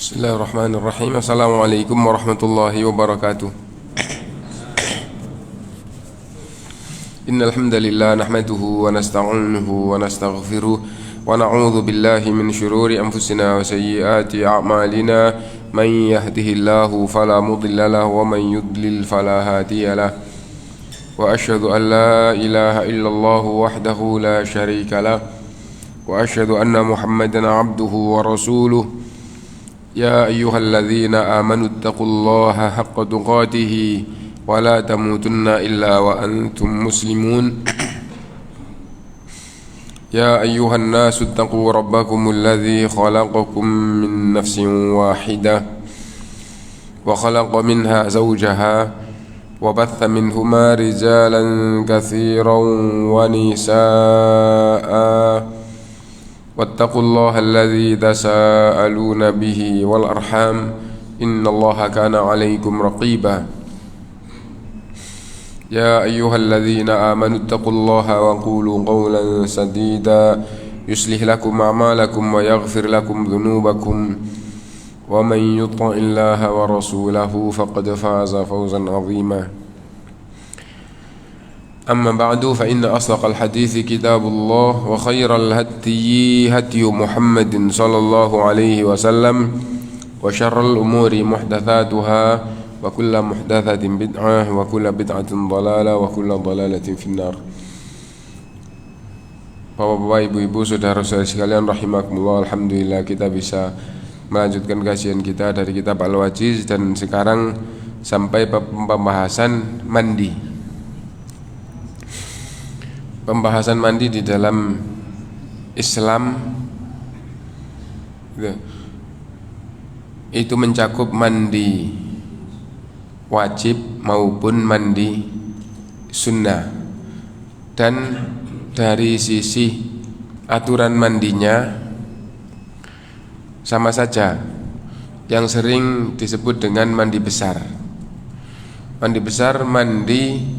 Bismillahirrahmanirrahim. Assalamualaikum warahmatullahi wabarakatuh. Innal hamdalillah nahmaduhu wa nasta'inuhu wa nastaghfiruh wa na'udzu billahi min shururi anfusina wa sayyiati a'malina. Man yahdihillahu fala mudilla lahu wa man yudlil fala hadiya lahu. Wa asyhadu an la ilaha illallah wahdahu la syarika lahu wa asyhadu anna Muhammadan 'abduhu wa rasuluh. Ya ayyuhalladzina amanu taqullaha haqqa tuqatih wa la tamutunna illa wa antum muslimun. Ya ayyuhan nasu taqu rabbakumul ladzi khalaqakum min nafsin wahidah wa khalaqa minha zawjaha wa batha minhuma rijalan katsiran wa nisaa'a. Wattaqullaha alladzi tasaaluna bihi wal arham innallaha kana 'alaikum raqiba. Ya ayyuhalladzina amanu taqullaha wa qulu qawlan sadida yuslih lakum a'malakum wa yaghfir lakum dhunubakum wa man yuti'illaha wa rasulahu faqad faza fawzan 'azima. أما بعد فإن أصدق الحديث كتاب الله وخير الهدي هدي محمد صلى الله عليه وسلم وشر الأمور محدثاتها وكل محدثة بدعة وكل بدعة ضلالة وكل ضلالة في النار. Bapak-bapak, ibu-ibu, saudara-saudara sekalian rahimakumullah, alhamdulillah kita bisa melanjutkan kajian kita dari kitab Al-Wajiz dan sekarang sampai pembahasan mandi. Pembahasan mandi di dalam Islam itu mencakup mandi wajib maupun mandi sunnah. Dan dari sisi aturan mandinya sama saja, yang sering disebut dengan mandi besar. Mandi besar mandi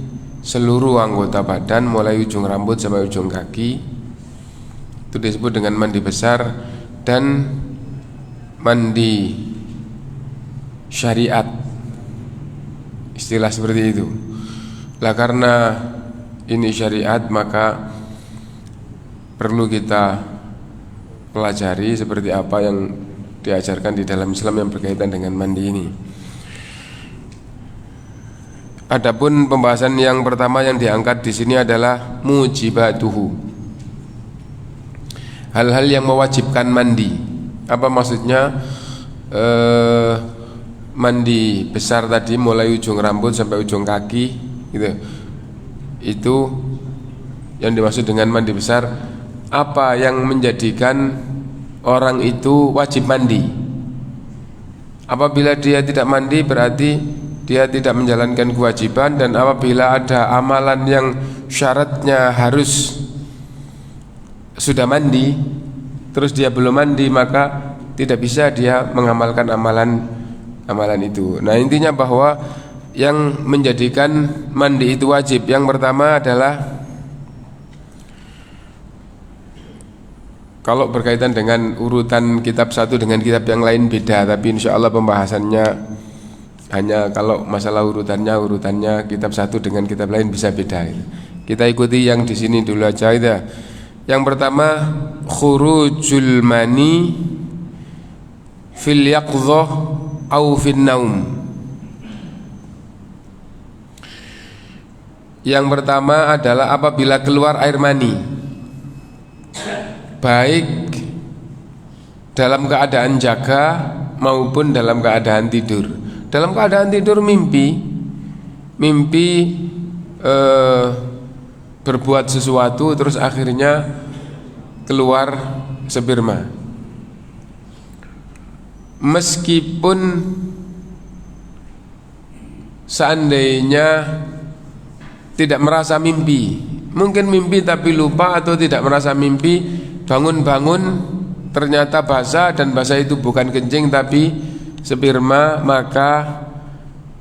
seluruh anggota badan mulai ujung rambut sampai ujung kaki, itu disebut dengan mandi besar. Dan mandi syariat, istilah seperti itu. Lah karena ini syariat maka perlu kita pelajari seperti apa yang diajarkan di dalam Islam yang berkaitan dengan mandi ini. Adapun pembahasan yang pertama yang diangkat di sini adalah mujibatuhu, hal-hal yang mewajibkan mandi. Apa maksudnya? Mandi besar tadi mulai ujung rambut sampai ujung kaki, gitu. Itu yang dimaksud dengan mandi besar. Apa yang menjadikan orang itu wajib mandi? Apabila dia tidak mandi berarti dia tidak menjalankan kewajiban. Dan apabila ada amalan yang syaratnya harus sudah mandi terus dia belum mandi, maka tidak bisa dia mengamalkan amalan itu. Nah, intinya bahwa yang menjadikan mandi itu wajib, yang pertama adalah, kalau berkaitan dengan urutan kitab satu dengan kitab yang lain beda, tapi insya Allah pembahasannya hanya kalau masalah urutannya kitab satu dengan kitab lain bisa beda. Kita ikuti yang di sini dulu aja. Yang pertama, khurujul mani fil yaqdhah au fin naum. Yang pertama adalah apabila keluar air mani, baik dalam keadaan jaga maupun dalam keadaan tidur. Dalam keadaan tidur mimpi berbuat sesuatu terus akhirnya keluar sperma. Meskipun seandainya tidak merasa mimpi, mungkin mimpi tapi lupa atau tidak merasa mimpi, bangun-bangun ternyata basah dan basah itu bukan kencing tapi sperma, maka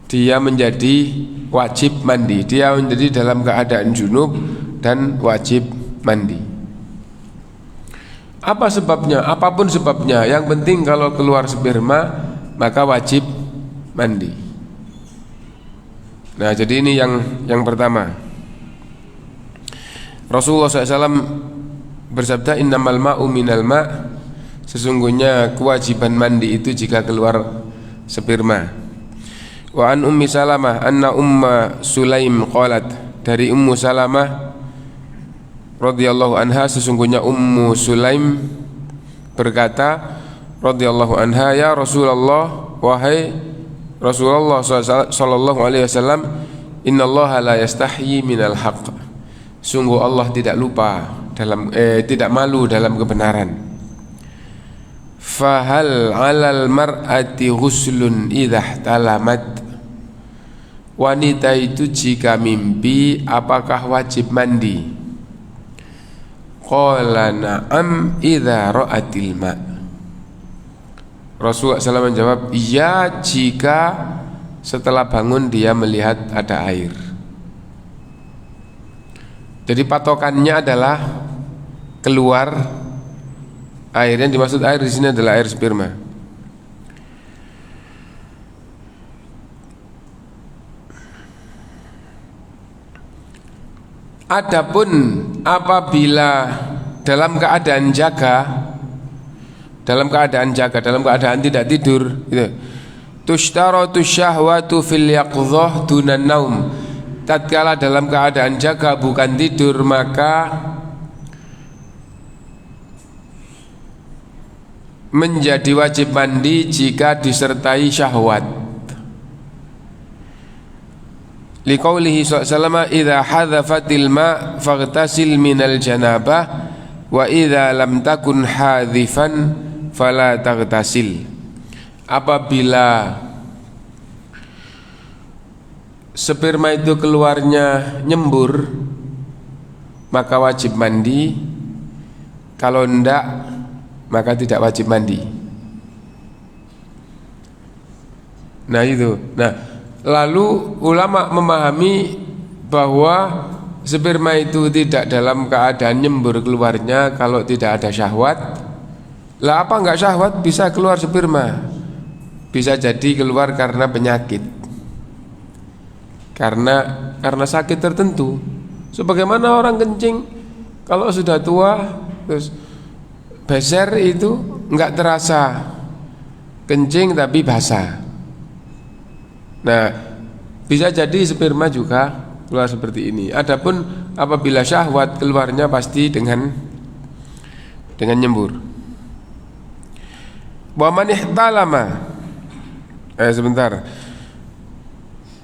dia menjadi wajib mandi. Dia menjadi dalam keadaan junub dan wajib mandi. Apa sebabnya? Apapun sebabnya, yang penting kalau keluar sperma maka wajib mandi. Nah, jadi ini yang pertama. Rasulullah SAW bersabda, innamal ma'u minal ma', sesungguhnya kewajiban mandi itu jika keluar sperma. Wa an Ummi Salamah anna Umma Sulaim qalat, dari Ummu Salamah radhiyallahu anha, sesungguhnya Ummu Sulaim berkata radhiyallahu anha, ya Rasulullah, wahai Rasulullah sallallahu alaihi wasallam, innallaha la yastahyi minal haqq, sungguh Allah tidak tidak malu dalam kebenaran. Fahal 'alal mar'ati ghuslun idza talamat, wanita itu jika mimpi apakah wajib mandi? Qala na'am idza ra'atil ma'. Rasulullah SAW menjawab, iya jika setelah bangun dia melihat ada air. Jadi patokannya adalah keluar air. Yang dimaksud air di sini adalah air sperma. Adapun apabila dalam keadaan keadaan tidak tidur, gitu. Tushtaratu syahwatu fil yaqdhah dunan naum. Tatkala dalam keadaan jaga bukan tidur, maka menjadi wajib mandi jika disertai syahwat. Liqaulihi sallallahu idza hadzafatil ma faghtasil minal janabah wa idza lam takun hadzifan fala taghtasil. Apabila sperma itu keluarnya nyembur maka wajib mandi, kalau enggak maka tidak wajib mandi. Nah itu. Lalu ulama memahami bahwa sperma itu tidak dalam keadaan nyembur keluarnya kalau tidak ada syahwat. Lah apa enggak syahwat bisa keluar sperma? Bisa jadi keluar karena penyakit, karena sakit tertentu. Sebagaimana orang kencing kalau sudah tua terus beser itu enggak terasa kencing tapi basah. Nah, bisa jadi sperma juga keluar seperti ini. Adapun apabila syahwat keluarnya pasti dengan nyembur. Wa man ihtalama. Sebentar.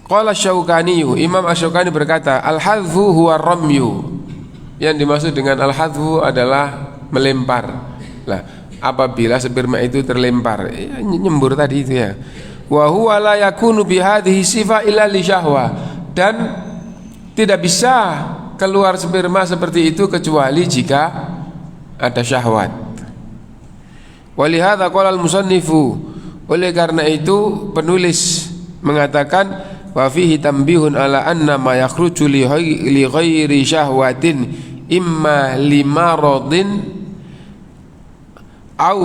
Qala Syaukani, Imam Asy-Syaukani berkata, al-hadfu huwa ramyu. Yang dimaksud dengan al-hadfu adalah melempar. Lah, apabila sperma itu terlempar, nyembur tadi itu ya. Wa huwa la yakunu bihadhihi sifa illa li syahwa, dan tidak bisa keluar sperma seperti itu kecuali jika ada syahwat. Walihadza qala al-musannifu, oleh karena itu penulis mengatakan wa fihi tanbihun ala anna ma yakhruju li ghairi syahwatin imma limaradin au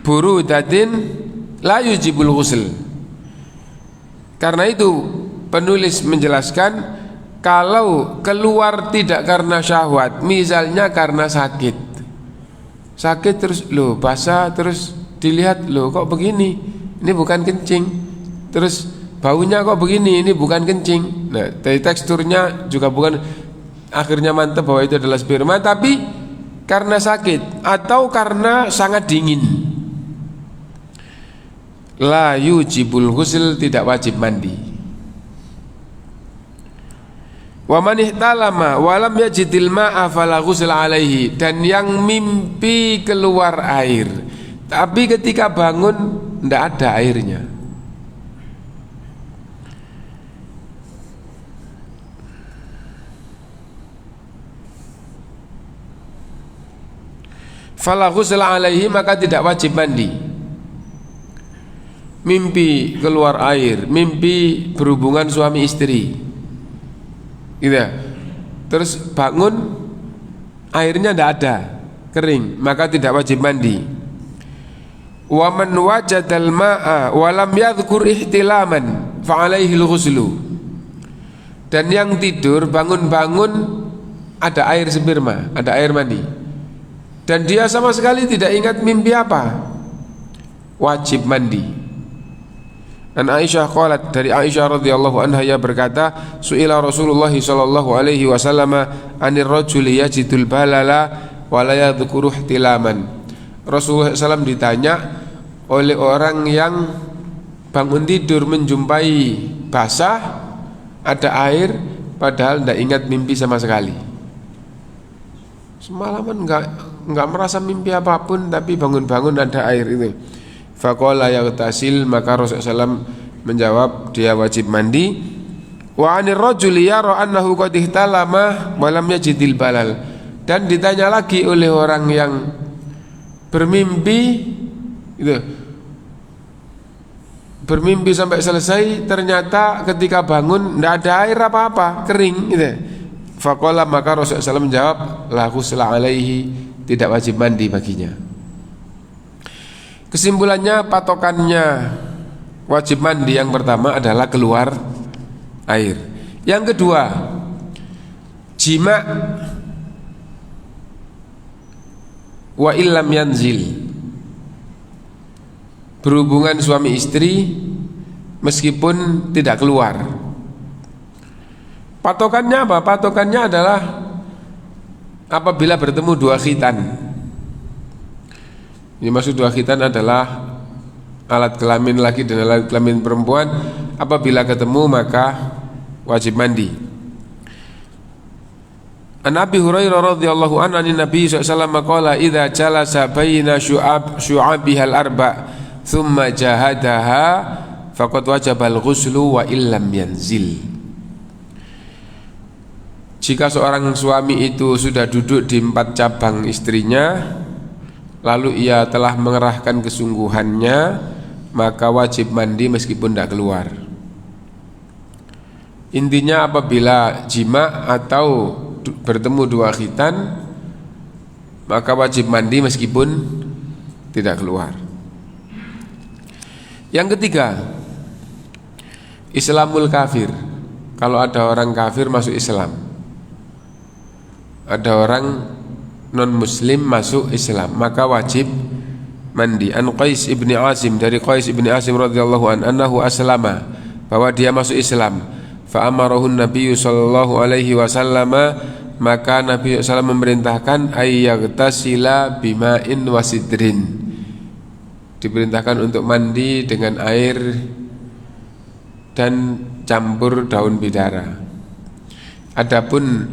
burudatin la yujibul ghusl. Karena itu penulis menjelaskan kalau keluar tidak karena syahwat, misalnya karena sakit terus basah, terus dilihat kok begini, ini bukan kencing, terus baunya kok begini, ini bukan kencing. Nah, dari teksturnya juga bukan, akhirnya mantap bahwa itu adalah sperma, tapi karena sakit atau karena sangat dingin, la yujibul ghusl, tidak wajib mandi. Wa man ihtalama wa lam yajidil ma'a fala ghusl alaihi, dan yang mimpi keluar air tapi ketika bangun tidak ada airnya, fala ghusl alaihi, maka tidak wajib mandi. Mimpi keluar air, mimpi berhubungan suami istri gitu ya. Terus bangun airnya tidak ada, kering, maka tidak wajib mandi. Wa man wajadal ma'a wa lam yadhkur ihtilaman fa alaihi al-ghuslu. Dan yang tidur bangun-bangun ada air sperma, ada air mandi, dan dia sama sekali tidak ingat mimpi apa, wajib mandi. Dan Aisyah qalat, dari Aisyah radhiyallahu anha ia berkata, su'ila Rasulullah sallallahu alaihi wasallam anir rajuli yajidul balala wa la yadhkuru ihtilaman. Rasulullah SAW ditanya oleh orang yang bangun tidur menjumpai basah, ada air, padahal tidak ingat mimpi sama sekali. Semalaman enggak merasa mimpi apapun, tapi bangun-bangun ada air itu. Faqala yaghtasil, maka Rasulullah SAW menjawab dia wajib mandi. Wa 'anir rajuli yara annahu qad ihtalama wa lam yajidil balal. Dan ditanya lagi oleh orang yang bermimpi itu, bermimpi sampai selesai, ternyata ketika bangun tidak ada air apa-apa, kering gitu. Faqala, maka Rasulullah SAW menjawab, la ghusla alaihi, tidak wajib mandi baginya. Kesimpulannya, patokannya wajib mandi yang pertama adalah keluar air. Yang kedua, jima wa illam yanzil, berhubungan suami istri meskipun tidak keluar. Patokannya apa? Patokannya adalah apabila bertemu dua khitan. Ini maksud dua khitan adalah alat kelamin laki dan alat kelamin perempuan. Apabila ketemu maka wajib mandi. An Abi Hurairah radhiyallahu anhu Nabi sallallahu alaihi wasallam qala idza jalasa baina syu'abihal arba' thumma jahadaha faqad wajabal ghuslu wa illam yanzil. Jika seorang suami itu sudah duduk di 4 cabang istrinya, lalu ia telah mengerahkan kesungguhannya, maka wajib mandi meskipun tidak keluar. Intinya apabila jima atau bertemu dua khitan, maka wajib mandi meskipun tidak keluar. Yang ketiga, Islamul kafir. Kalau ada orang kafir masuk Islam, ada orang non muslim masuk Islam, maka wajib mandi. An Qais ibni Asim, dari Qais ibni Asim radhiyallahu anhu aslama, bahwa dia masuk Islam. Fa amarahun Nabi sallallahu alaihi wasallam, maka Nabi SAW memerintahkan ayyagtasila bima'in wasidrin, diperintahkan untuk mandi dengan air dan campur daun bidara. Adapun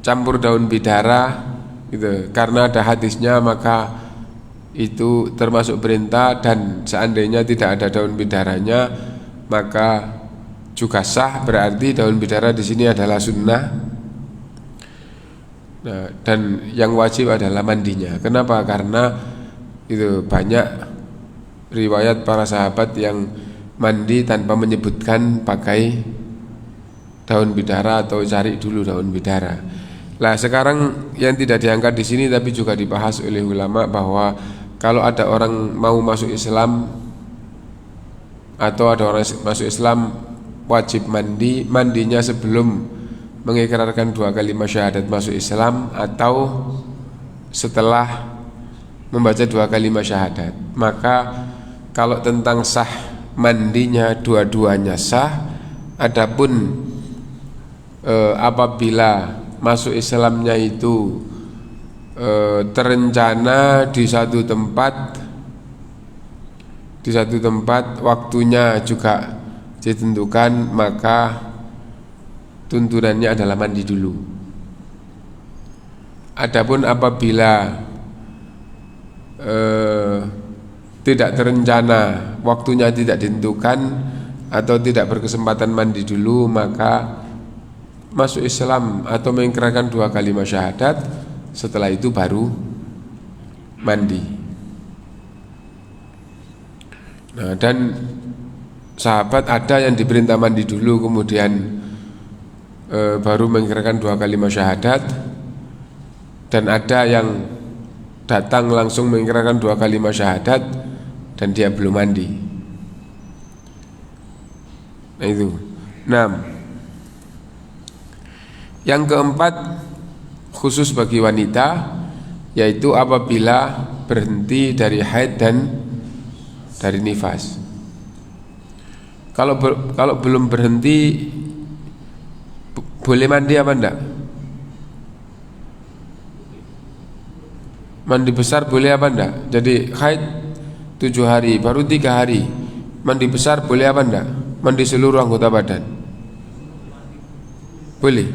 campur daun bidara gitu, karena ada hadisnya maka itu termasuk perintah, dan seandainya tidak ada daun bidaranya maka juga sah, berarti daun bidara di sini adalah sunnah. Nah, dan yang wajib adalah mandinya. Kenapa? Karena itu banyak riwayat para sahabat yang mandi tanpa menyebutkan pakai daun bidara atau cari dulu daun bidara. Nah, sekarang yang tidak diangkat di sini tapi juga dibahas oleh ulama, bahwa kalau ada orang mau masuk Islam atau ada orang masuk Islam, wajib mandi. Mandinya sebelum mengikrarkan 2 kalimat syahadat masuk Islam atau setelah membaca 2 kalimat syahadat. Maka kalau tentang sah mandinya, dua-duanya sah. Adapun apabila masuk Islamnya itu terencana di satu tempat, waktunya juga ditentukan, maka tuntunannya adalah mandi dulu. Adapun apabila tidak terencana, waktunya tidak ditentukan atau tidak berkesempatan mandi dulu, maka masuk Islam atau mengikrarkan 2 kalimat syahadat, setelah itu baru mandi. Nah, dan sahabat ada yang diperintah mandi dulu kemudian baru mengikrarkan 2 kalimat syahadat. Dan ada yang datang langsung mengikrarkan 2 kalimat syahadat dan dia belum mandi. Nah itu. Yang keempat khusus bagi wanita, yaitu apabila berhenti dari haid dan dari nifas. Kalau belum berhenti boleh mandi apa enggak? Mandi besar boleh apa enggak? Jadi haid 7 hari baru 3 hari mandi besar boleh apa enggak? Mandi seluruh anggota badan boleh?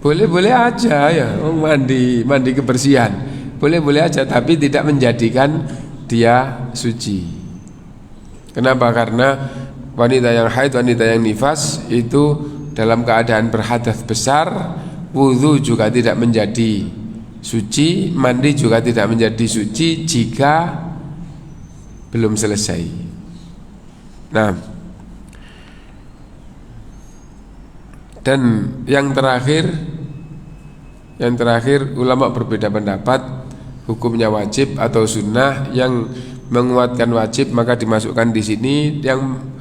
Boleh aja ya. Mandi kebersihan boleh aja, tapi tidak menjadikan dia suci. Kenapa? Karena wanita yang haid, wanita yang nifas itu dalam keadaan berhadas besar, wudu juga tidak menjadi suci, mandi juga tidak menjadi suci jika belum selesai. Nah, dan yang terakhir ulama berbeda pendapat hukumnya wajib atau sunnah. Yang menguatkan wajib maka dimasukkan di sini, yang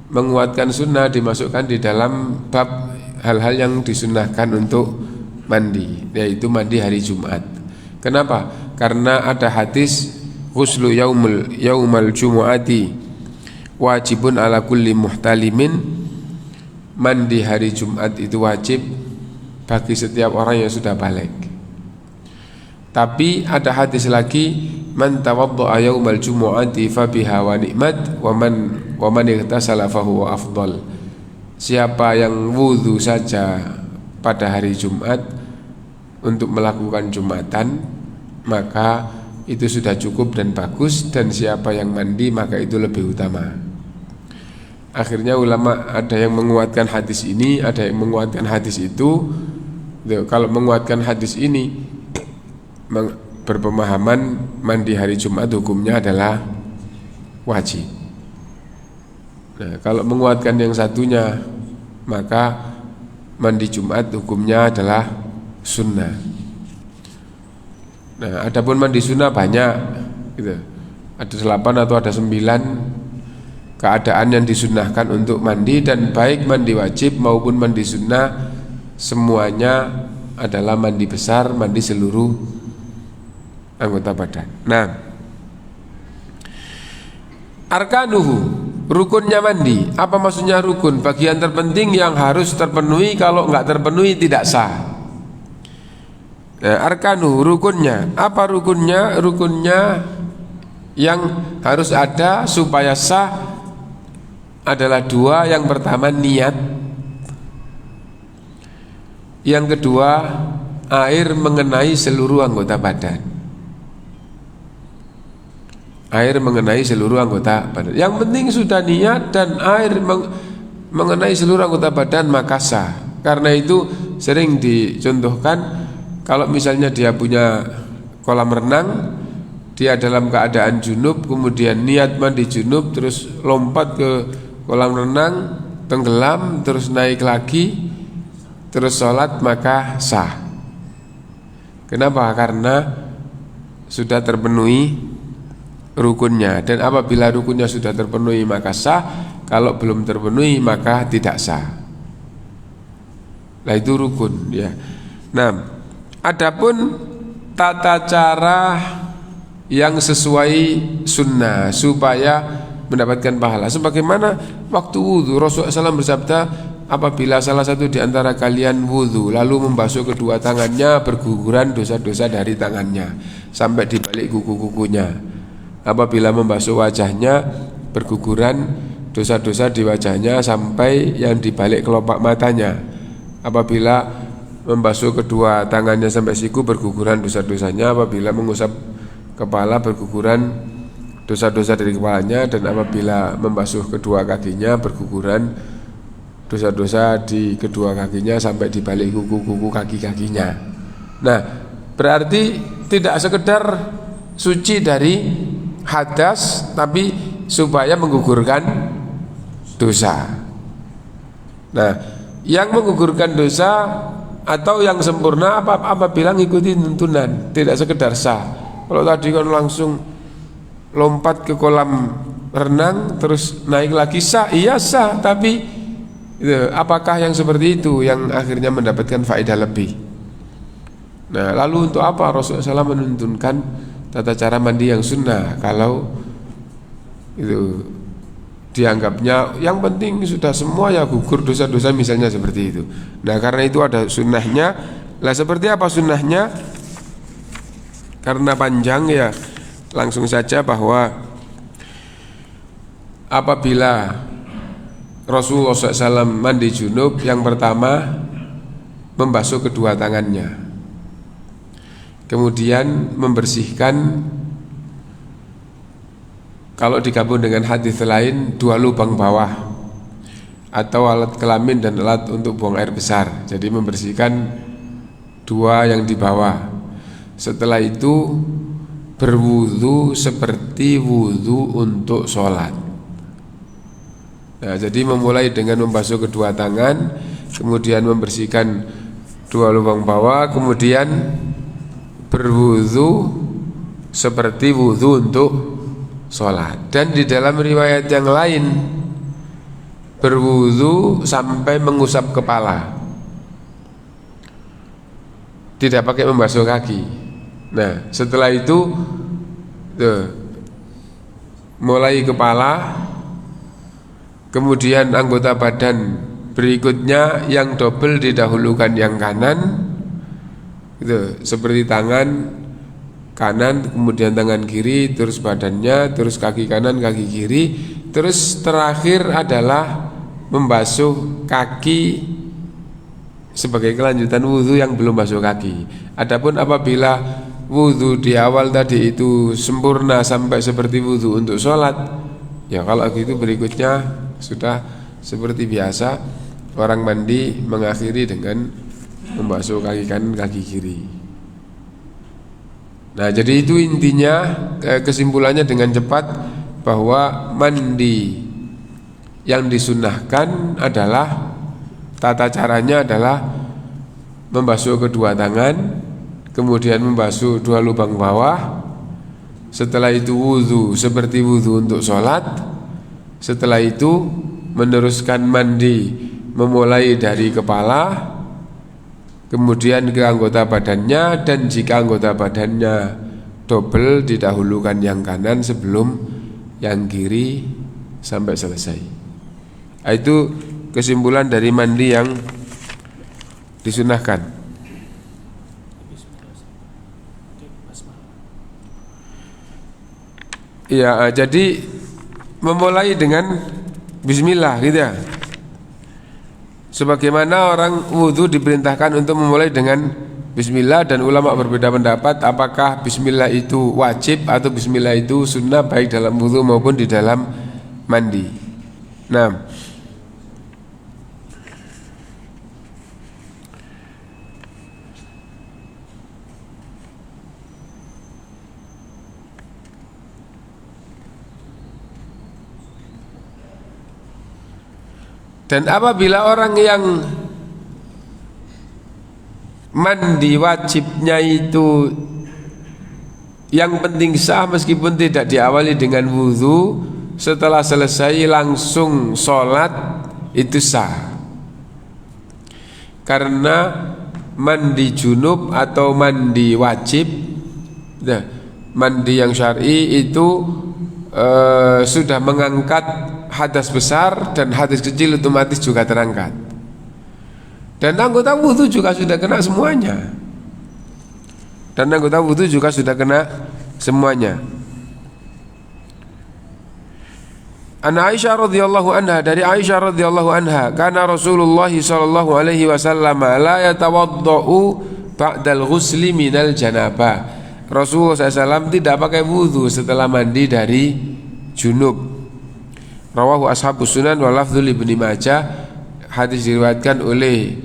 menguatkan sunnah dimasukkan di dalam bab hal-hal yang disunnahkan untuk mandi, yaitu mandi hari Jumat. Kenapa? Karena ada hadis ghuslu yaumal jumu'ati wajibun ala kulli muhtalimin, mandi hari Jumat itu wajib bagi setiap orang yang sudah balik. Tapi ada hadis lagi, man tawadda'a yaumal jumu'ati fabiha wa ni'mat wa man ightasala fahuwa afdal. Siapa yang wudu saja pada hari Jumat untuk melakukan Jumatan, maka itu sudah cukup dan bagus, dan siapa yang mandi maka itu lebih utama. Akhirnya ulama ada yang menguatkan hadis ini, ada yang menguatkan hadis itu. Kalau menguatkan hadis ini berpemahaman mandi hari Jumat hukumnya adalah wajib. Nah, kalau menguatkan yang satunya maka mandi Jumat hukumnya adalah sunnah. Nah, adapun mandi sunnah banyak gitu. Ada 8 atau ada 9 keadaan yang disunnahkan untuk mandi, dan baik mandi wajib maupun mandi sunnah semuanya adalah mandi besar, mandi seluruh anggota badan. Nah, arkanuhu, rukunnya mandi. Apa maksudnya rukun? Bagian terpenting yang harus terpenuhi, kalau enggak terpenuhi tidak sah. Nah, arkanuhu, rukunnya. Apa rukunnya? Rukunnya yang harus ada supaya sah adalah 2. Yang pertama niat, yang kedua air mengenai seluruh anggota badan. Air mengenai seluruh anggota badan. Yang penting sudah niat dan air mengenai seluruh anggota badan maka sah. Karena itu sering dicontohkan, kalau misalnya dia punya kolam renang, dia dalam keadaan junub, kemudian niat mandi junub, terus lompat ke kolam renang, tenggelam, terus naik lagi, terus sholat, maka sah. Kenapa? Karena sudah terpenuhi rukunnya. Dan apabila rukunnya sudah terpenuhi maka sah, kalau belum terpenuhi maka tidak sah. Nah, itu rukun ya. Nah, adapun tata cara yang sesuai sunnah supaya mendapatkan pahala, sebagaimana waktu wudhu Rasulullah SAW bersabda, apabila salah satu di antara kalian wudhu lalu membasuh kedua tangannya, berguguran dosa-dosa dari tangannya sampai di balik kuku-kukunya. Apabila membasuh wajahnya, berguguran dosa-dosa di wajahnya sampai yang di balik kelopak matanya. Apabila membasuh kedua tangannya sampai siku, berguguran dosa-dosanya. Apabila mengusap kepala, berguguran dosa-dosa dari kepalanya. Dan apabila membasuh kedua kakinya, berguguran dosa-dosa di kedua kakinya sampai di balik kuku-kuku kaki-kakinya. Nah, berarti tidak sekedar suci dari hadas, tapi supaya menggugurkan dosa. Nah, yang menggugurkan dosa Atau yang sempurna apabila ngikuti tuntunan, tidak sekedar sah. Kalau tadi kan langsung lompat ke kolam renang terus naik lagi sah, iya sah, tapi apakah yang seperti itu yang akhirnya mendapatkan faedah lebih? Nah, lalu untuk apa Rasulullah SAW menuntunkan tata cara mandi yang sunnah kalau itu dianggapnya yang penting sudah semua ya gugur dosa-dosa misalnya seperti itu. Nah, karena itu ada sunnahnya. Lah seperti apa sunnahnya? Karena panjang ya, langsung saja bahwa apabila Rasulullah SAW mandi junub, yang pertama membasuh kedua tangannya, kemudian membersihkan, kalau digabung dengan hadis lain, 2 lubang bawah atau alat kelamin dan alat untuk buang air besar. Jadi membersihkan 2 yang di bawah. Setelah itu berwudu seperti wudu untuk sholat. Nah, jadi memulai dengan membasuh kedua tangan, kemudian membersihkan 2 lubang bawah, kemudian berwudu seperti wudu untuk sholat. Dan di dalam riwayat yang lain berwudu sampai mengusap kepala, tidak pakai membasuh kaki. Nah, setelah itu mulai kepala, kemudian anggota badan berikutnya yang double didahulukan yang kanan, gitu, seperti tangan kanan, kemudian tangan kiri, terus badannya, terus kaki kanan, kaki kiri, terus terakhir adalah membasuh kaki sebagai kelanjutan wudhu yang belum basuh kaki. Adapun apabila wudhu di awal tadi itu sempurna sampai seperti wudhu untuk sholat, ya kalau gitu berikutnya sudah seperti biasa orang mandi mengakhiri dengan membasuh kaki kanan, kaki kiri. Nah, jadi itu intinya, kesimpulannya dengan cepat bahwa mandi yang disunnahkan adalah tata caranya adalah membasuh kedua tangan, kemudian membasuh 2 lubang bawah, setelah itu wudu seperti wudu untuk sholat, setelah itu meneruskan mandi memulai dari kepala, kemudian ke anggota badannya, dan jika anggota badannya double didahulukan yang kanan sebelum yang kiri sampai selesai. Itu kesimpulan dari mandi yang disunahkan. Ya, jadi memulai dengan bismillah gitu ya. Sebagaimana orang wudhu diperintahkan untuk memulai dengan bismillah, dan ulama berbeda pendapat apakah bismillah itu wajib atau bismillah itu sunnah baik dalam wudhu maupun di dalam mandi. Nah, dan apabila orang yang mandi wajibnya itu yang penting sah meskipun tidak diawali dengan wudhu, setelah selesai langsung sholat itu sah. Karena mandi junub atau mandi wajib, mandi yang syar'i itu sudah mengangkat hadas besar, dan hadas kecil otomatis juga terangkat. Dan anggota wudhu juga sudah kena semuanya. Dan anggota wudhu juga sudah kena semuanya. An Aisyah radhiyallahu anha, dari Aisyah radhiyallahu anha, karena Rasulullah sallallahu alaihi wasallam la yatawaddau ba'dal ghusli minal janabah. Rasulullah SAW tidak pakai wudhu setelah mandi dari junub. Rawahu ashabus sunan wa lafdzul Ibnu Majah. Hadis diriwayatkan oleh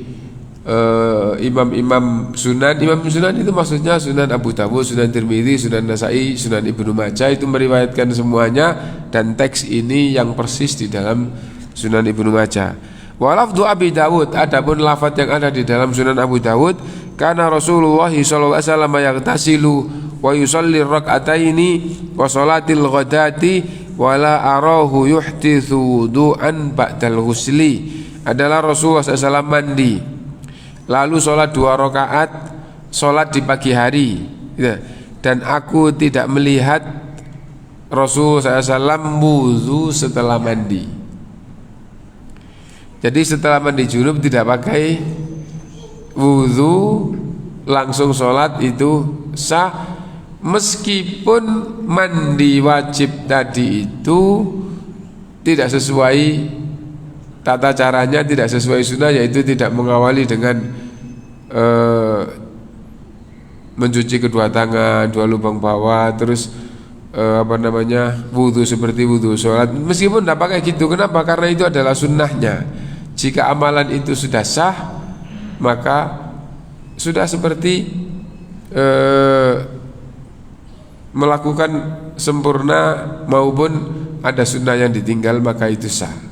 imam-imam sunan. Imam sunan itu maksudnya Sunan Abu Dawud, Sunan Tirmidzi, Sunan Nasai, Sunan Ibnu Majah, itu meriwayatkan semuanya, dan teks ini yang persis di dalam Sunan Ibnu Majah. Wa lafdhu Abi Dawud, adapun lafaz yang ada di dalam Sunan Abu Dawud, kana Rasulullah sallallahu alaihi wasallam yaghtasilu wa yusalli rak'ataini wa salatil ghadati wa la arahu yuhtithu wudu'an ba'dal ghusli. Adalah Rasulullah SAW mandi, lalu sholat 2 rakaat, sholat di pagi hari, dan aku tidak melihat Rasulullah SAW wudu setelah mandi. Jadi setelah mandi junub tidak pakai wudu, langsung sholat itu sah, meskipun mandi wajib tadi itu tidak sesuai tata caranya, tidak sesuai sunnah, yaitu tidak mengawali dengan mencuci kedua tangan, 2 lubang bawah, terus wudu seperti wudu sholat. Meskipun tidak pakai gitu, kenapa? Karena itu adalah sunnahnya. Jika amalan itu sudah sah, maka sudah seperti melakukan sempurna, maupun ada sunnah yang ditinggal, maka itu sah.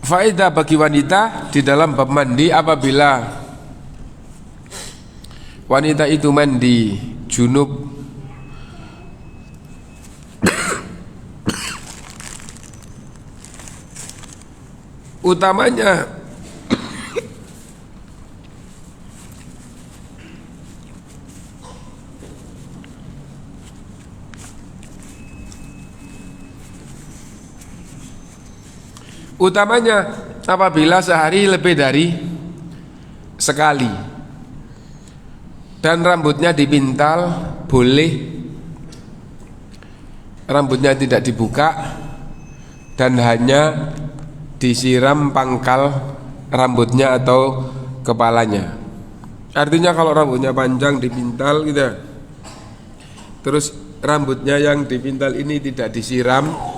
Faedah bagi wanita di dalam bab mandi, apabila wanita itu mandi junub utamanya apabila sehari lebih dari sekali dan rambutnya dipintal, boleh rambutnya tidak dibuka dan hanya disiram pangkal rambutnya atau kepalanya. Artinya kalau rambutnya panjang dipintal gitu, terus rambutnya yang dipintal ini tidak disiram,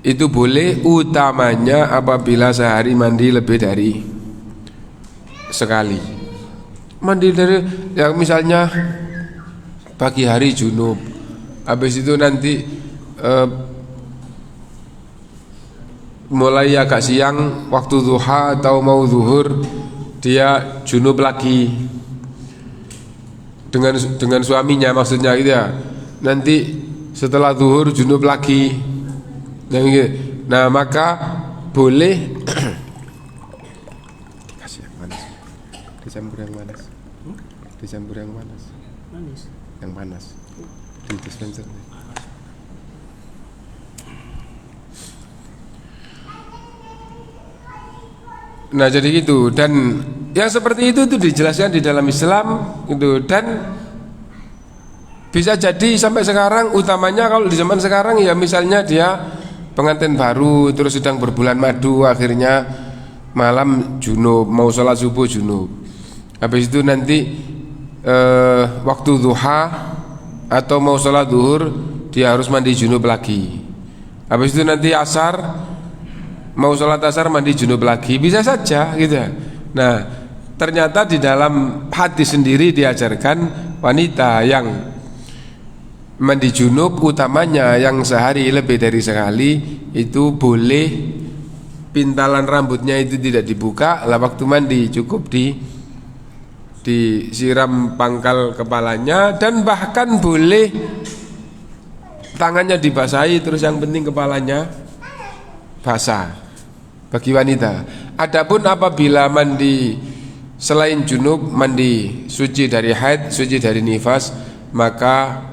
itu boleh, utamanya apabila sehari mandi lebih dari sekali. Mandi dari, yang misalnya pagi hari junub, habis itu nanti mulai agak siang waktu duha atau mau zuhur dia junub lagi dengan suaminya, maksudnya gitu ya. Nanti setelah zuhur junub lagi. Nah, maka boleh dikasih yang panas, dicampur yang panas, dicampur yang panas, yang panas di dispenser. Nah, jadi gitu. Dan yang seperti itu dijelaskan di dalam Islam gitu. Dan bisa jadi sampai sekarang, utamanya kalau di zaman sekarang ya, misalnya dia pengantin baru terus sedang berbulan madu, akhirnya malam junub, mau sholat subuh junub, habis itu nanti waktu duha atau mau sholat zuhur dia harus mandi junub lagi, habis itu nanti asar mau sholat asar mandi junub lagi, bisa saja gitu. Nah, ternyata di dalam hadis sendiri diajarkan wanita yang mandi junub, utamanya yang sehari lebih dari sekali, itu boleh pintalan rambutnya itu tidak dibuka. Lah waktu mandi cukup disiram pangkal kepalanya, dan bahkan boleh tangannya dibasahi, terus yang penting kepalanya basah bagi wanita. Adapun apabila mandi selain junub, mandi suci dari haid, suci dari nifas, maka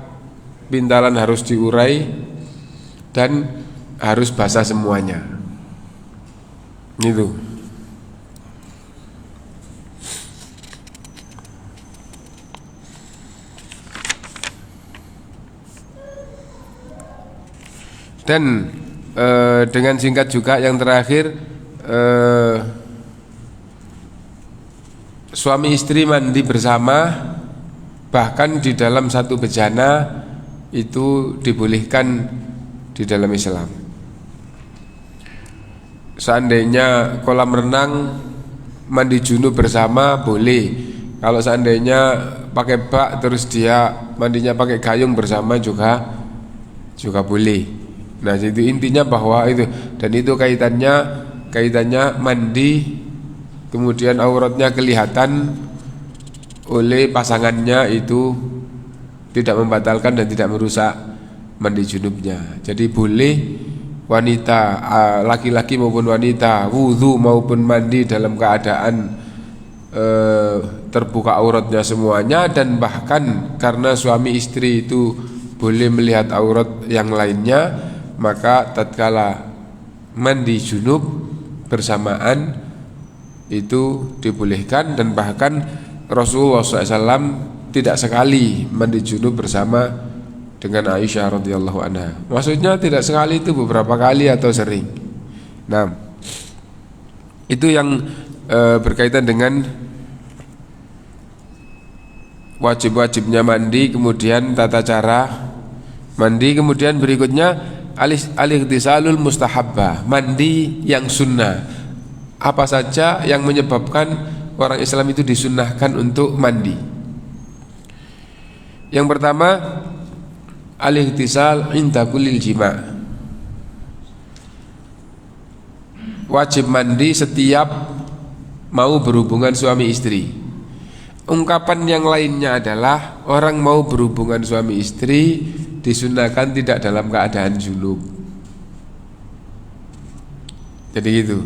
pintalan harus diurai dan harus basah semuanya. Gitu. Dan dengan singkat juga yang terakhir, suami istri mandi bersama bahkan di dalam satu bejana itu dibolehkan di dalam Islam. Seandainya kolam renang mandi junub bersama boleh. Kalau seandainya pakai bak terus dia mandinya pakai gayung bersama juga boleh. Nah, itu intinya bahwa itu, dan itu kaitannya mandi kemudian auratnya kelihatan oleh pasangannya itu tidak membatalkan dan tidak merusak mandi junubnya. Jadi boleh wanita, laki-laki maupun wanita, wudu maupun mandi dalam keadaan terbuka auratnya semuanya, dan bahkan karena suami istri itu boleh melihat aurat yang lainnya, maka tatkala mandi junub bersamaan itu dibolehkan. Dan bahkan Rasulullah SAW tidak sekali mandi junub bersama dengan Aisyah radhiyallahu anha. Maksudnya tidak sekali itu beberapa kali atau sering. Nah, itu yang berkaitan dengan wajib-wajibnya mandi, kemudian tata cara mandi. Kemudian berikutnya al-ightisalul mustahabbah, mandi yang sunnah. Apa saja yang menyebabkan orang Islam itu disunnahkan untuk mandi? Yang pertama, al-ightisal inda kullil jima'. Wajib mandi setiap mau berhubungan suami istri. Ungkapan yang lainnya adalah orang mau berhubungan suami istri disunahkan tidak dalam keadaan junub. Jadi gitu.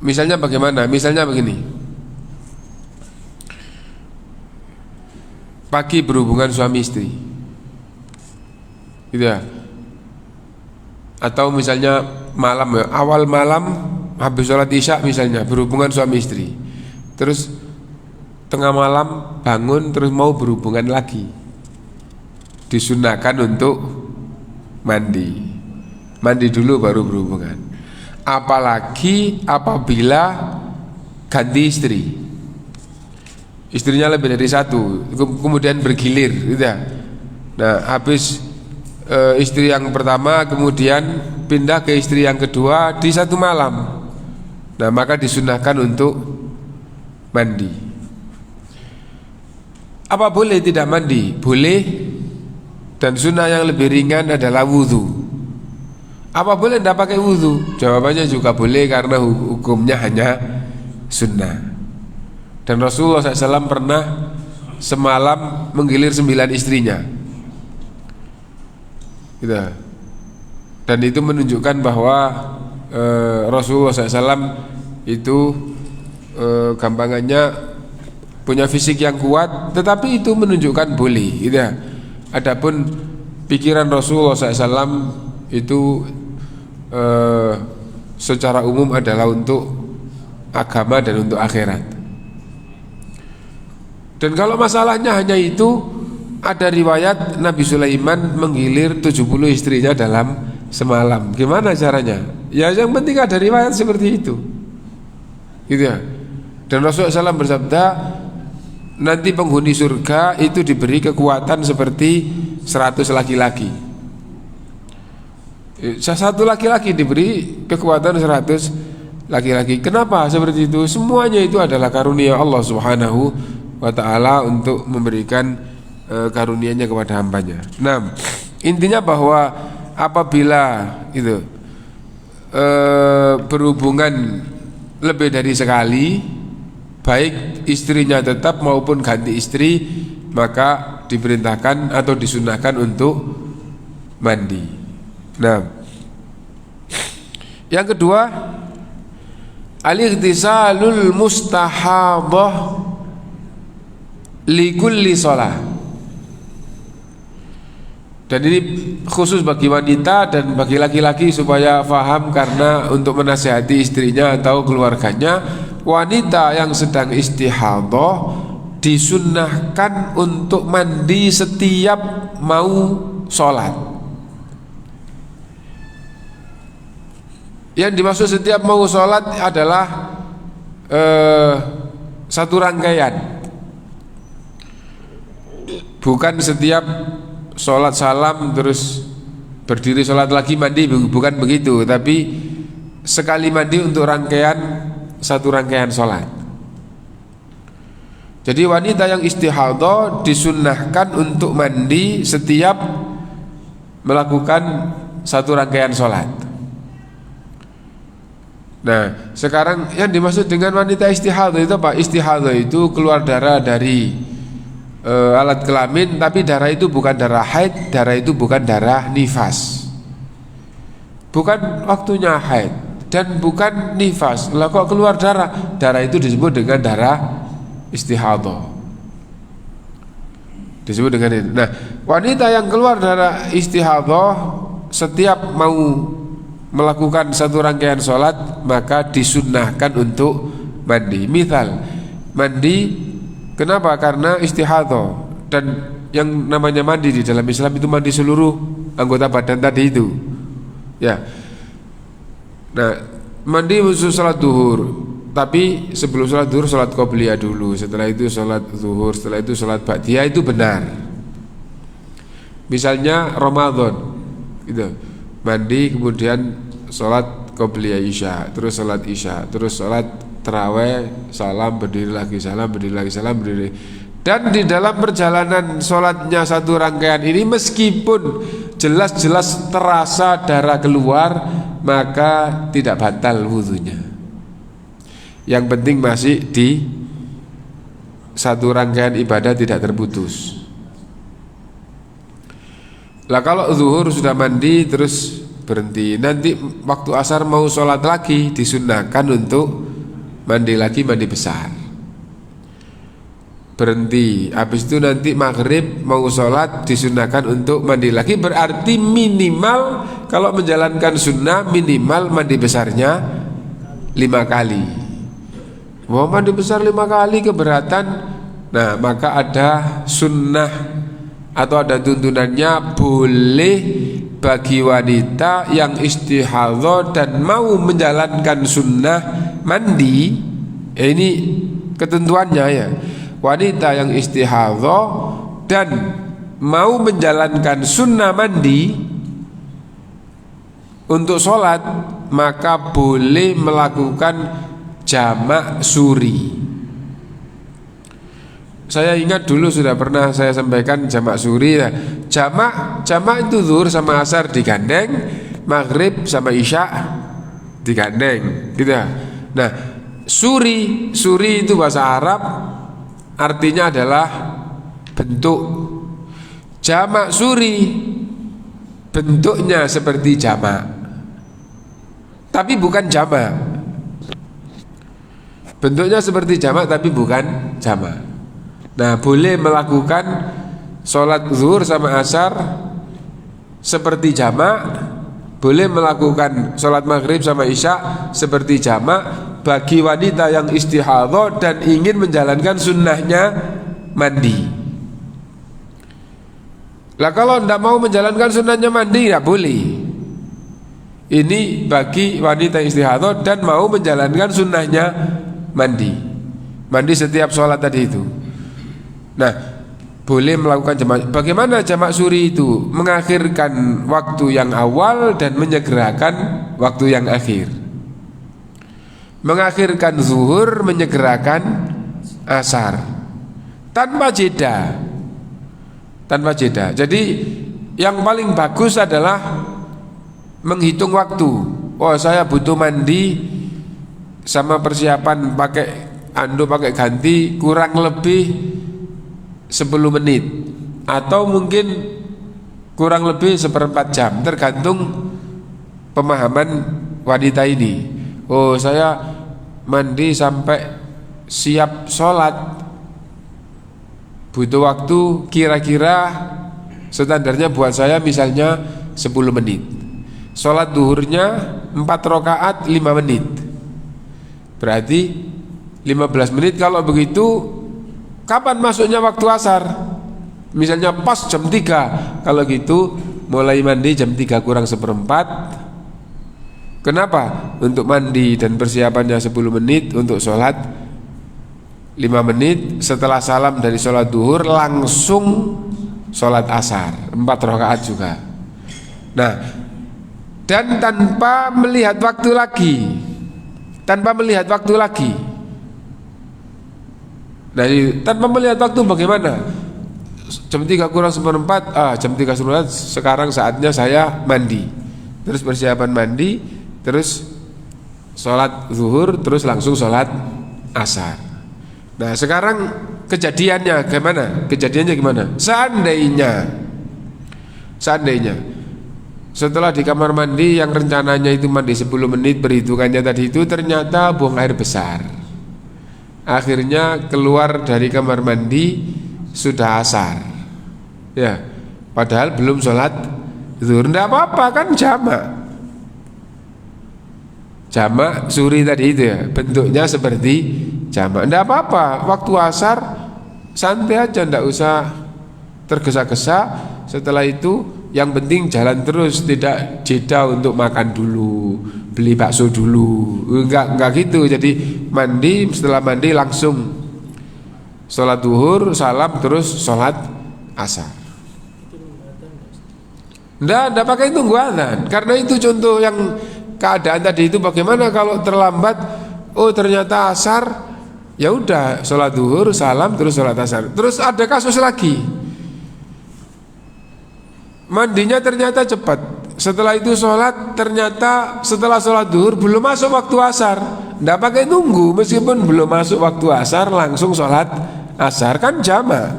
Misalnya bagaimana? Misalnya begini. Pagi berhubungan suami istri, gitu ya. Atau misalnya malam, ya, awal malam habis sholat isya misalnya berhubungan suami istri, terus tengah malam bangun terus mau berhubungan lagi, disunahkan untuk mandi dulu baru berhubungan. Apalagi apabila ganti istri, istrinya lebih dari satu, kemudian bergilir, gitu ya. Nah, habis istri yang pertama kemudian pindah ke istri yang kedua di satu malam. Nah, maka disunahkan untuk mandi. Apa boleh tidak mandi? Boleh. Dan sunnah yang lebih ringan adalah wudu. Apa boleh tidak pakai wudu? Jawabannya juga boleh, karena hukumnya hanya sunnah. Dan Rasulullah SAW pernah semalam menggilir 9 istrinya, gitu. Dan itu menunjukkan bahwa Rasulullah SAW itu gampangannya punya fisik yang kuat, tetapi itu menunjukkan boleh, gitu ya. Adapun pikiran Rasulullah SAW itu secara umum adalah untuk agama dan untuk akhirat. Dan kalau masalahnya hanya itu, ada riwayat Nabi Sulaiman menggilir 70 istrinya dalam semalam. Gimana caranya? Ya, yang penting ada riwayat seperti itu, gitu ya. Dan Rasulullah SAW bersabda, nanti penghuni surga itu diberi kekuatan seperti 100 laki-laki. Satu laki-laki diberi kekuatan 100 laki-laki. Kenapa seperti itu? Semuanya itu adalah karunia Allah Subhanahu wa ta'ala untuk memberikan karunia-Nya kepada hambanya. Nah, intinya bahwa apabila itu berhubungan lebih dari sekali, baik istrinya tetap maupun ganti istri, maka diperintahkan atau disunahkan untuk mandi. Nah, yang kedua, al-ightisalul mustahadah li kulli shalah. Dan ini khusus bagi wanita dan bagi laki-laki supaya faham, karena untuk menasihati istrinya atau keluarganya, wanita yang sedang istihadah disunnahkan untuk mandi setiap mau sholat. Yang dimaksud setiap mau sholat adalah satu rangkaian, bukan setiap sholat salam terus berdiri sholat lagi mandi, bukan begitu. Tapi sekali mandi untuk satu rangkaian sholat. Jadi wanita yang istihadhah disunnahkan untuk mandi setiap melakukan satu rangkaian sholat. Nah, sekarang yang dimaksud dengan wanita istihadhah itu apa? Istihadhah itu keluar darah dari alat kelamin, tapi darah itu bukan darah haid, darah itu bukan darah nifas. Bukan waktunya haid dan bukan nifas. Lah kok keluar darah? Darah itu disebut dengan darah istihadhah. Disebut dengan itu. Nah, wanita yang keluar darah istihadhah setiap mau melakukan satu rangkaian sholat maka disunnahkan untuk mandi. Misal mandi, kenapa? Karena istihadhah. Dan yang namanya mandi di dalam Islam itu mandi seluruh anggota badan tadi itu. Ya. Nah, mandi khusus sholat duhur. Tapi sebelum sholat duhur sholat qobliyah dulu. Setelah itu sholat duhur. Setelah itu sholat ba'diyah, itu benar. Misalnya Ramadan gitu, mandi kemudian sholat qobliyah isya, terus sholat isya, terus sholat taraweh, salam, berdiri lagi, salam, berdiri lagi, salam, berdiri. Dan di dalam perjalanan sholatnya satu rangkaian ini, meskipun jelas-jelas terasa darah keluar, maka tidak batal wudunya. Yang penting masih di satu rangkaian ibadah tidak terputus. Lah kalau zuhur sudah mandi terus berhenti, nanti waktu asar mau sholat lagi disunnahkan untuk mandi lagi, mandi besar. Berhenti, habis itu nanti maghrib mau sholat disunnahkan untuk mandi lagi. Berarti minimal kalau menjalankan sunnah minimal mandi besarnya 5 kali. Mau mandi besar 5 kali keberatan, nah maka ada sunnah atau ada tuntunannya, boleh bagi wanita yang istihadhah dan mau menjalankan sunnah mandi. Ini ketentuannya ya. Wanita yang istihadhah dan mau menjalankan sunnah mandi untuk sholat, maka boleh melakukan jamak suri. Saya ingat dulu sudah pernah saya sampaikan jamak suri ya. Jamak itu zuhur sama asar digandeng, maghrib sama isya digandeng gitu ya. Nah, suri itu bahasa Arab, artinya adalah bentuk. Jamak suri bentuknya seperti jamak, tapi bukan jamak. Bentuknya seperti jamak tapi bukan jamak. Nah, boleh melakukan sholat zuhur sama asar seperti jamak, boleh melakukan sholat maghrib sama isya seperti jamak bagi wanita yang istihadhah dan ingin menjalankan sunnahnya mandi. Lah kalau tidak mau menjalankan sunnahnya mandi, tidak boleh. Ini bagi wanita istihadhah dan mau menjalankan sunnahnya mandi. Mandi setiap sholat tadi itu. Nah, boleh melakukan jamak. Bagaimana jamak suri itu? Mengakhirkan waktu yang awal dan menyegerakan waktu yang akhir. Mengakhirkan zuhur, menyegerakan asar. Tanpa jeda. Tanpa jeda. Jadi yang paling bagus adalah menghitung waktu. Oh, saya butuh mandi sama persiapan pakai ganti kurang lebih 10 menit atau mungkin kurang lebih 1/4 jam, tergantung pemahaman wanita ini. Oh, saya mandi sampai siap sholat butuh waktu kira-kira standarnya buat saya misalnya 10 menit. Sholat duhurnya 4 rakaat 5 menit, berarti 15 menit. Kalau begitu kapan masuknya waktu asar? Misalnya pas jam 3. Kalau gitu mulai mandi jam 3 kurang 1/4. Kenapa? Untuk mandi dan persiapannya 10 menit, untuk sholat 5 menit, setelah salam dari sholat duhur langsung sholat asar 4 rakaat juga. Nah, dan tanpa melihat waktu lagi. Tanpa melihat waktu lagi. Nah, tanpa melihat waktu bagaimana? Jam 3 kurang seperempat, jam 3 seperempat, sekarang saatnya saya mandi. Terus persiapan mandi, terus sholat zuhur, terus langsung sholat asar. Nah, sekarang kejadiannya gimana? Kejadiannya gimana? Seandainya setelah di kamar mandi yang rencananya itu mandi 10 menit, perhitungannya tadi itu ternyata buang air besar. Akhirnya keluar dari kamar mandi sudah asar. Ya, padahal belum sholat zuhur. Tidak apa-apa, kan jamak suri tadi itu ya, bentuknya seperti jamak. Tidak apa-apa, waktu asar santai aja, tidak usah tergesa-gesa. Setelah itu yang penting jalan terus, tidak jeda untuk makan dulu, beli bakso dulu. Enggak gitu. Jadi mandi, setelah mandi langsung sholat duhur, salam, terus sholat asar. Enggak pakai tunggu adzan. Karena itu contoh yang keadaan tadi itu. Bagaimana kalau terlambat? Oh, ternyata asar, ya udah sholat duhur, salam, terus sholat asar. Terus ada kasus lagi, mandinya ternyata cepat. Setelah itu sholat, ternyata setelah sholat duhur belum masuk waktu asar. Tidak pakai nunggu, meskipun belum masuk waktu asar langsung sholat asar, kan jamak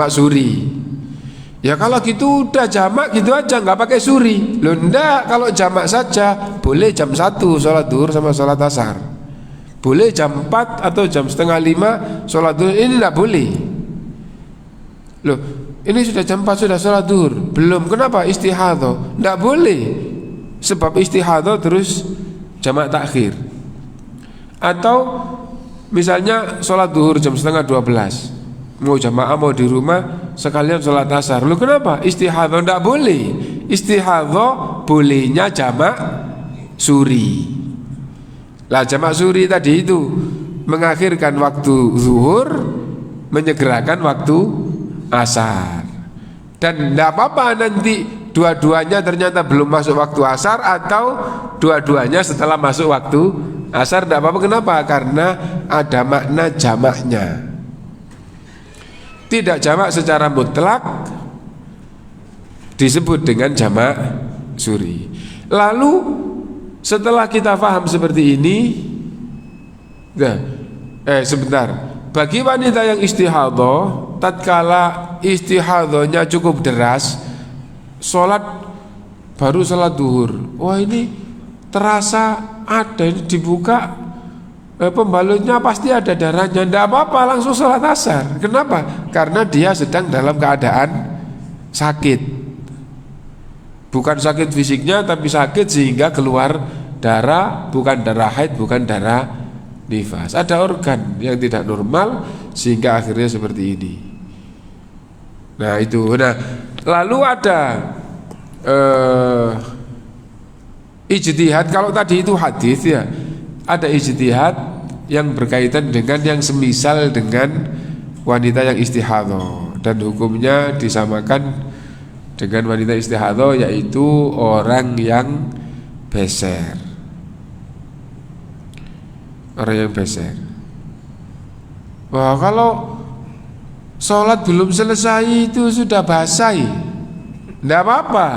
suri. Ya kalau gitu udah jamak gitu aja, nggak pakai suri. Loh enggak, kalau jamak saja boleh jam 1 sholat duhur sama sholat asar, boleh jam 4 atau jam setengah 5 sholat duhur. Ini enggak boleh. Loh, ini sudah jam 4 sudah sholat duhur belum, kenapa? Istihadhah. Enggak boleh, sebab istihadhah terus jamak takhir. Atau misalnya sholat duhur jam setengah 12, mau jamaah mau di rumah sekalian sholat asar. Lu kenapa? Istihadhah. Enggak boleh. Istihadhah bolehnya jamak suri. Lah jamak suri tadi itu mengakhirkan waktu zuhur, menyegerakan waktu asar. Dan enggak apa-apa nanti dua-duanya ternyata belum masuk waktu asar, atau dua-duanya setelah masuk waktu asar, enggak apa-apa. Kenapa? Karena ada makna jamaknya. Tidak jamak secara mutlak disebut dengan jamak suri. Lalu setelah kita paham seperti ini, sebentar. Bagi wanita yang istihadhah, tatkala istihadhahnya cukup deras, sholat baru sholat duhur, wah ini terasa ada ini dibuka, pembalutnya pasti ada darahnya. Tidak apa-apa, langsung sholat asar. Kenapa? Karena dia sedang dalam keadaan sakit. Bukan sakit fisiknya, tapi sakit sehingga keluar darah. Bukan darah haid, bukan darah nifas. Ada organ yang tidak normal sehingga akhirnya seperti ini. Nah itu. Nah, lalu ada ijtihad. Kalau tadi itu hadis ya, ada ijtihad yang berkaitan dengan yang semisal dengan wanita yang istihadhah, dan hukumnya disamakan dengan wanita istihadhah, yaitu orang yang beser. Orang yang beser. Wah, kalau sholat belum selesai itu sudah basah, tidak apa-apa.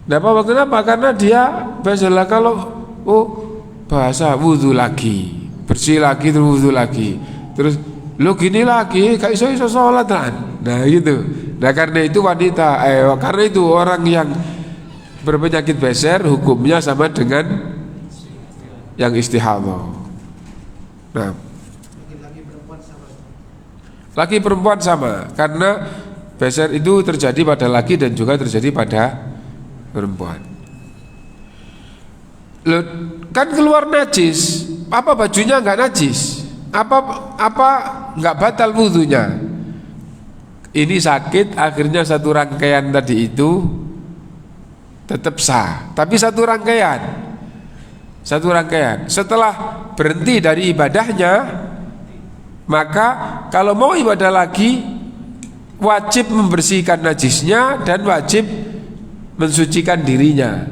Tidak apa-apa. Kenapa? Karena dia beser lah. Kalau basah, wudhu lagi, bersih lagi, terus wudhu lagi, terus lo gini lagi, gak iso sholat kan? Nah gitu. Nah karena itu karena itu orang yang berpenyakit beser hukumnya sama dengan yang istihadhah. Nah, laki perempuan sama, karena beser itu terjadi pada laki dan juga terjadi pada perempuan. Loh, kan keluar najis, apa bajunya nggak najis? Apa nggak batal wudhunya? Ini sakit, akhirnya satu rangkaian tadi itu tetap sah, tapi satu rangkaian. Setelah berhenti dari ibadahnya, maka kalau mau ibadah lagi wajib membersihkan najisnya dan wajib mensucikan dirinya.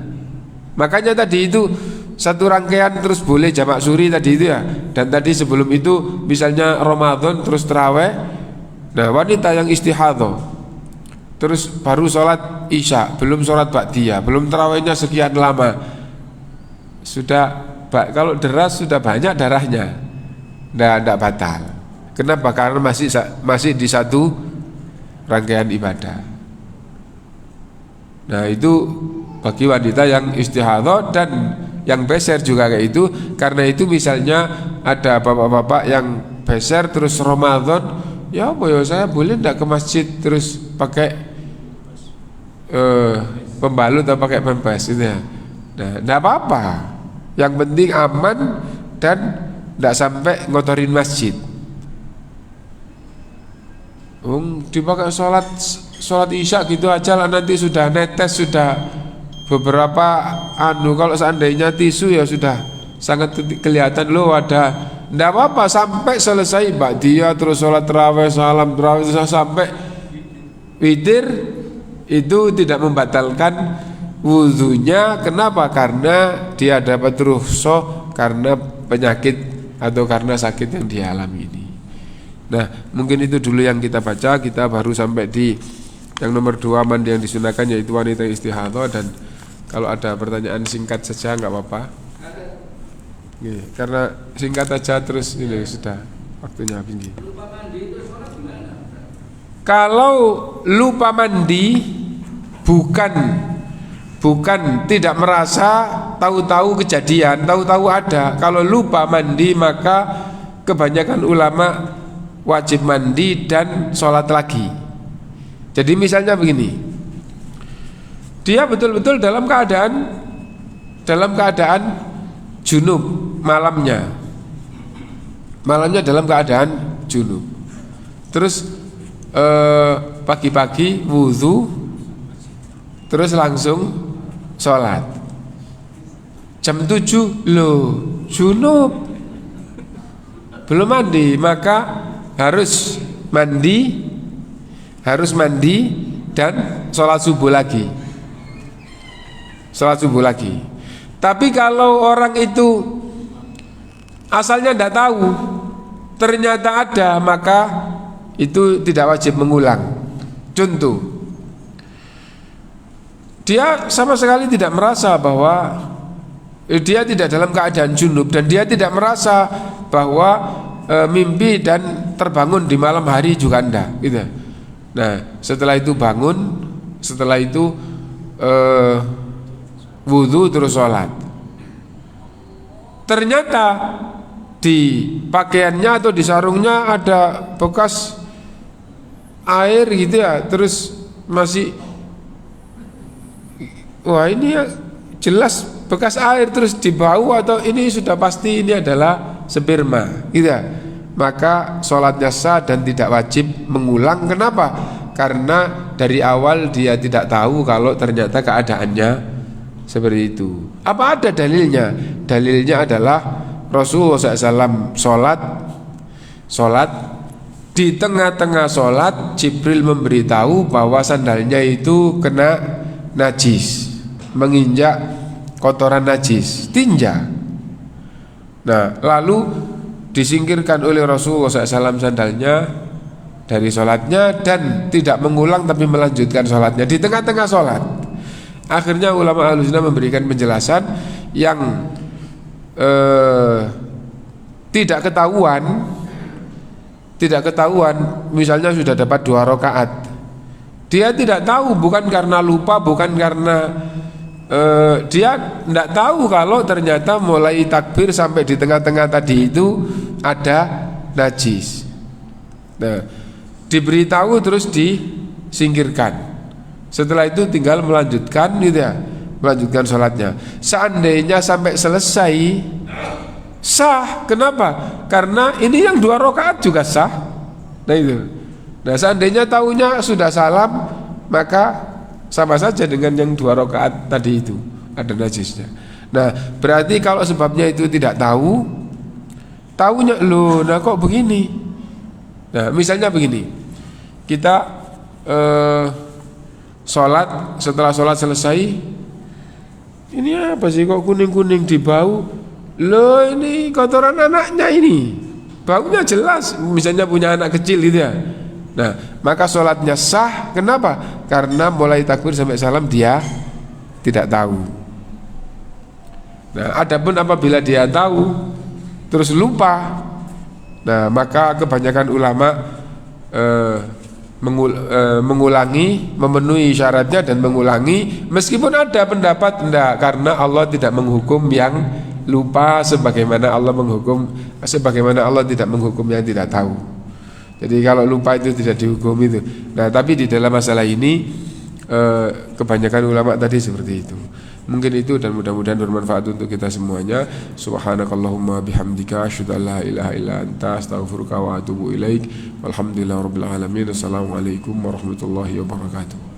Makanya tadi itu satu rangkaian terus boleh jamak suri tadi itu ya. Dan tadi sebelum itu misalnya Ramadan terus tarawih. Nah, wanita yang istihadhah terus baru sholat isya, belum sholat ba'diyah, belum tarawihnya sekian lama, sudah kalau deras sudah banyak darahnya, tidak batal. Kenapa? Karena masih di satu rangkaian ibadah. Nah, itu bagi wanita yang istihadhah dan yang beser juga kayak itu. Karena itu misalnya ada bapak-bapak yang beser terus Ramadan, ya apa ya, saya boleh tidak ke masjid terus pakai pembalut atau pakai pempes gitu ya. Nah, tidak apa-apa. Yang penting aman dan tidak sampai ngotorin masjid. Dipakai sholat isya gitu aja lah, nanti sudah netes, sudah beberapa kalau seandainya tisu ya sudah sangat kelihatan loh ada. Tidak apa-apa sampai selesai ba'diyah terus sholat tarawih, salam tarawih sampai witir, itu tidak membatalkan wudunya. Kenapa? Karena dia dapat rukhsah karena penyakit atau karena sakit yang dialami ini. Nah, mungkin itu dulu yang kita baca. Kita baru sampai di yang nomor 2 mandi yang disunahkan, yaitu wanita istihadhah. Dan kalau ada pertanyaan singkat saja nggak apa-apa. Karena singkat aja terus ini sudah waktunya habis. Kalau lupa mandi bukan tidak merasa, tahu-tahu kejadian, tahu-tahu ada. Kalau lupa mandi maka kebanyakan ulama wajib mandi dan sholat lagi. Jadi misalnya begini, dia betul-betul dalam keadaan junub malamnya dalam keadaan junub. Terus pagi-pagi wudu, terus langsung sholat. Jam 7 loh junub, belum mandi, maka harus mandi dan sholat subuh lagi. Tapi kalau orang itu asalnya tidak tahu, ternyata ada, maka itu tidak wajib mengulang. Contoh, dia sama sekali tidak merasa bahwa dia tidak dalam keadaan junub, dan dia tidak merasa bahwa mimpi dan terbangun di malam hari juga enggak gitu. Nah, setelah itu bangun, setelah itu wudu terus sholat. Ternyata di pakaiannya atau di sarungnya ada bekas air gitu ya, terus masih, wah ini ya jelas bekas air, terus dibau, atau ini sudah pasti ini adalah sperma gitu ya, maka sholatnya sah dan tidak wajib mengulang. Kenapa? Karena dari awal dia tidak tahu kalau ternyata keadaannya seperti itu. Apa ada dalilnya? Dalilnya adalah Rasulullah SAW sholat di tengah-tengah sholat, Jibril memberitahu bahwa sandalnya itu kena najis, menginjak kotoran najis, tinja. Nah, lalu disingkirkan oleh Rasulullah SAW sandalnya dari sholatnya, dan tidak mengulang tapi melanjutkan sholatnya di tengah-tengah sholat. Akhirnya ulama Ahlussunnah memberikan penjelasan yang tidak ketahuan, misalnya sudah dapat 2 rakaat, dia tidak tahu, bukan karena lupa, bukan karena dia tidak tahu kalau ternyata mulai takbir sampai di tengah-tengah tadi itu ada najis. Nah, diberitahu terus disingkirkan. Setelah itu tinggal melanjutkan gitu ya, melanjutkan sholatnya. Seandainya sampai selesai sah. Kenapa? Karena ini yang 2 rakaat juga sah. Nah itu. Nah, seandainya tahunya sudah salam, maka sama saja dengan yang 2 rakaat tadi itu ada najisnya. Nah, berarti kalau sebabnya itu tidak tahu, tahunya loh, nah kok begini. Nah, misalnya begini, kita sholat, setelah sholat selesai, ini apa sih kok kuning-kuning di bau? Loh, ini kotoran anaknya ini, baunya jelas, misalnya punya anak kecil gitu ya. Nah, maka sholatnya sah. Kenapa? Karena mulai takbir sampai salam dia tidak tahu. Nah, adapun apabila dia tahu terus lupa, nah maka kebanyakan ulama mengulangi, memenuhi syaratnya dan mengulangi, meskipun ada pendapat enggak, karena Allah tidak menghukum yang lupa sebagaimana Allah tidak menghukum yang tidak tahu. Jadi kalau lupa itu tidak dihukum itu. Nah, tapi di dalam masalah ini kebanyakan ulama tadi seperti itu. Mungkin itu, dan mudah-mudahan bermanfaat untuk kita semuanya. Subhanakallahumma bihamdika asyhadu an la ilaha illa anta astaghfiruka wa atubu ilaik. Walhamdulillahirabbil alamin. Assalamualaikum warahmatullahi wabarakatuh.